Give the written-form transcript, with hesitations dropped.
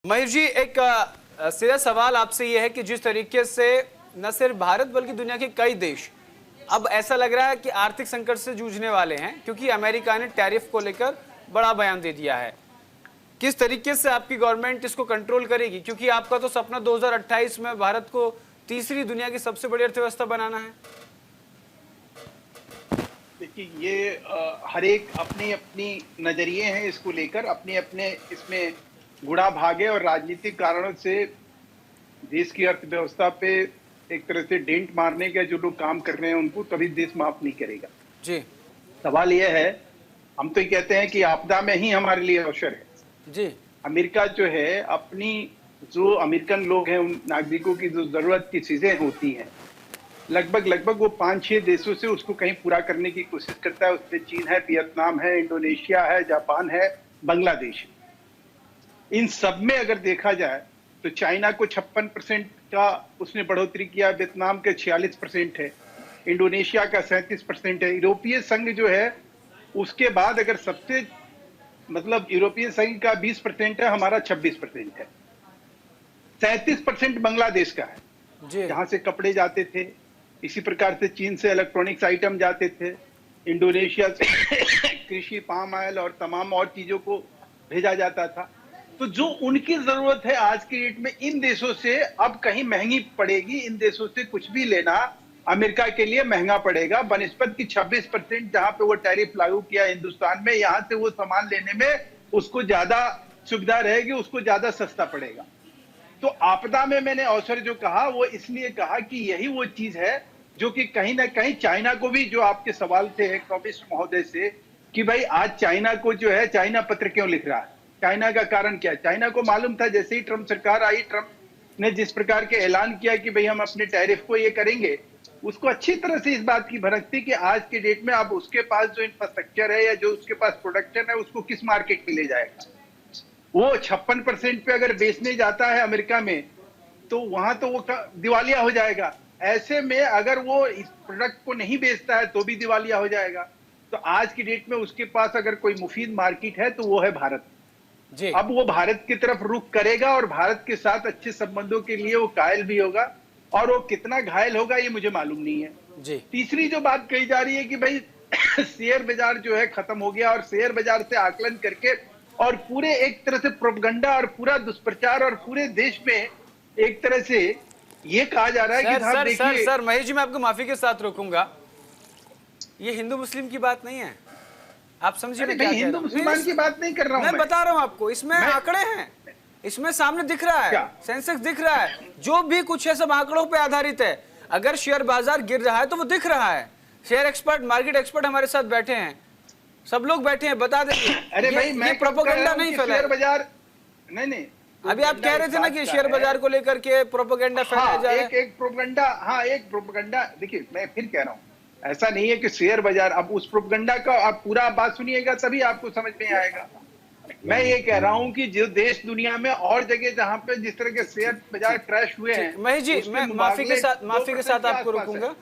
मयूर जी, एक सीधा सवाल आपसे ये है कि जिस तरीके से न सिर्फ भारत बल्कि दुनिया के कई देश अब ऐसा लग रहा है कि आर्थिक संकट से जूझने वाले हैं, क्योंकि अमेरिका ने टैरिफ को लेकर बड़ा बयान दे दिया है। किस तरीके से आपकी गवर्नमेंट इसको कंट्रोल करेगी, क्योंकि आपका तो सपना 2028 में भारत को तीसरी दुनिया की सबसे बड़ी अर्थव्यवस्था बनाना है। देखिए, ये हर एक अपनी अपनी नजरिए हैं इसको लेकर, अपने अपने इसमें गुणा भागे और राजनीतिक कारणों से देश की अर्थव्यवस्था पे एक तरह से डेंट मारने का जो लोग काम कर रहे हैं उनको कभी देश माफ नहीं करेगा। जी सवाल यह है, हम तो ये कहते हैं कि आपदा में ही हमारे लिए अवसर है। जी अमेरिका जो है अपनी, जो अमेरिकन लोग हैं उन नागरिकों की जो जरूरत की चीजें होती हैं, लगभग वो 5-6 देशों से उसको कहीं पूरा करने की कोशिश करता है। उसमें चीन है, वियतनाम है, इंडोनेशिया है, जापान है, बांग्लादेश। इन सब में अगर देखा जाए तो चाइना को 56% का उसने बढ़ोतरी किया, वियतनाम के 46% है, इंडोनेशिया का 37% है। यूरोपीय संघ जो है उसके बाद अगर सबसे मतलब यूरोपीय संघ का 20% है, हमारा 26% है। 37% बांग्लादेश का है, जी जहां से कपड़े जाते थे। इसी प्रकार से चीन से इलेक्ट्रॉनिक्स आइटम जाते थे, इंडोनेशिया से कृषि, पाम ऑयल और तमाम और चीजों को भेजा जाता था। तो जो उनकी जरूरत है आज के डेट में इन देशों से अब कहीं महंगी पड़ेगी। इन देशों से कुछ भी लेना अमेरिका के लिए महंगा पड़ेगा, बनिस्बत की 26% जहां पे वो टैरिफ लागू किया हिंदुस्तान में, यहां से वो सामान लेने में उसको ज्यादा सुविधा रहेगी, उसको ज्यादा सस्ता पड़ेगा। तो आपदा में मैंने अवसर जो कहा वो इसलिए कहा कि यही वो चीज है जो कि कहीं ना कहीं चाइना को भी, जो आपके सवाल थे इकोनॉमिस्ट महोदय से कि भाई आज चाइना को जो है, चाइना पत्र क्यों लिख रहा है, चाइना का कारण क्या है। चाइना को मालूम था, जैसे ही ट्रंप सरकार आई, ट्रंप ने जिस प्रकार के ऐलान किया कि भाई हम अपने टैरिफ को ये करेंगे, उसको अच्छी तरह से इस बात की भनक थी कि आज के डेट में अब उसके पास जो इंफ्रास्ट्रक्चर है या जो उसके पास प्रोडक्शन है उसको किस मार्केट में ले जाएगा। वो 56% पे अगर बेचने जाता है अमेरिका में तो वहां तो वो दिवालिया हो जाएगा। ऐसे में अगर वो इस प्रोडक्ट को नहीं बेचता है तो भी दिवालिया हो जाएगा। तो आज की डेट में उसके पास अगर कोई मुफीद मार्केट है तो वो है भारत। जी अब वो भारत की तरफ रुख करेगा और भारत के साथ अच्छे संबंधों के लिए वो कायल भी होगा, और वो कितना घायल होगा ये मुझे मालूम नहीं है। जी तीसरी जो बात कही जा रही है कि भाई शेयर बाजार जो है खत्म हो गया, और शेयर बाजार से आकलन करके और पूरे एक तरह से प्रोपगंडा और पूरा दुष्प्रचार और पूरे देश में एक तरह से ये कहा जा रहा है कि सर देखिए। सर महेश जी, मैं आपको माफी के साथ रोकूंगा। ये हिंदू मुस्लिम की बात नहीं है, आप समझिए मैं क्या कह रहा हूं। हिंदू मुसलमान की बात नहीं कर रहा हूं, मैं बता रहा हूं आपको, इसमें आंकड़े हैं, इसमें सामने दिख रहा है, सेंसेक्स दिख रहा है, जो भी कुछ है सब आंकड़ों पे आधारित है। अगर शेयर बाजार गिर रहा है तो वो दिख रहा है। शेयर एक्सपर्ट, मार्केट एक्सपर्ट हमारे साथ बैठे हैं, सब लोग बैठे हैं, बता देंगे। अरे भाई, मैं प्रोपेगेंडा नहीं फैला, शेयर बाजार नहीं। अभी आप कह रहे थे ना कि शेयर बाजार को लेकर के प्रोपेगेंडा फैलाया जा रहा है। एक प्रोपेगेंडा, हाँ एक प्रोपेगेंडा। देखिए, मैं फिर कह रहा हूँ, ऐसा नहीं है कि शेयर बाजार, अब उस प्रोपेगेंडा का आप पूरा बात सुनिएगा तभी आपको समझ में आएगा। मैं ये कह रहा हूँ कि जो देश दुनिया में और जगह जहां पे जिस तरह के शेयर बाजार क्रैश हुए हैं, महेश जी, मैं माफी के साथ आपको रोकूंगा।